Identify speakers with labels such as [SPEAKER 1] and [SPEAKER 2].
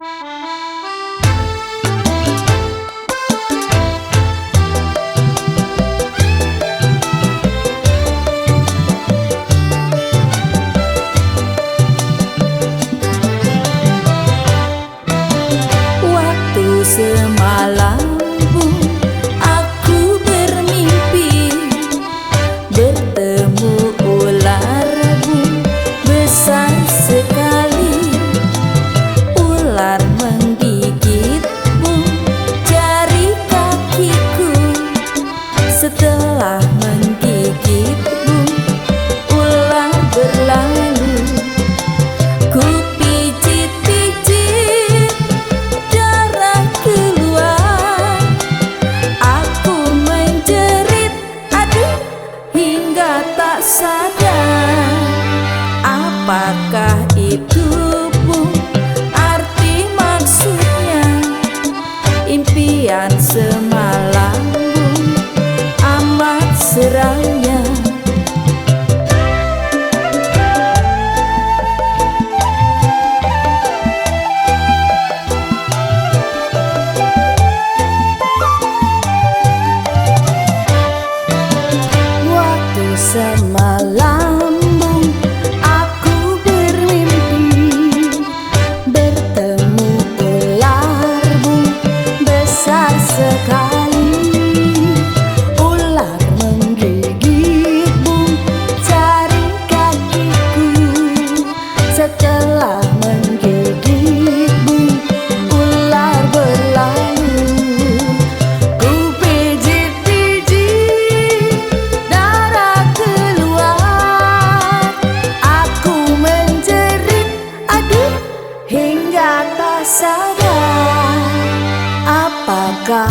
[SPEAKER 1] Semalam aku bermimpi bertemu ular besar sekali. Ular menggigit jari kakiku. Setelah menggigit ular berlalu. Ku pijit-pijit darah keluar. Aku menjerit aduh hingga tak sadar. Apakah itu arti maksudnya? Impian semalam amat seramnya. Semalam aku bermimpi bertemu ular besar sekali. Ular menggigit jari kakiku. Setelah menggigit ular berlalu. Hingga tak sadar apakah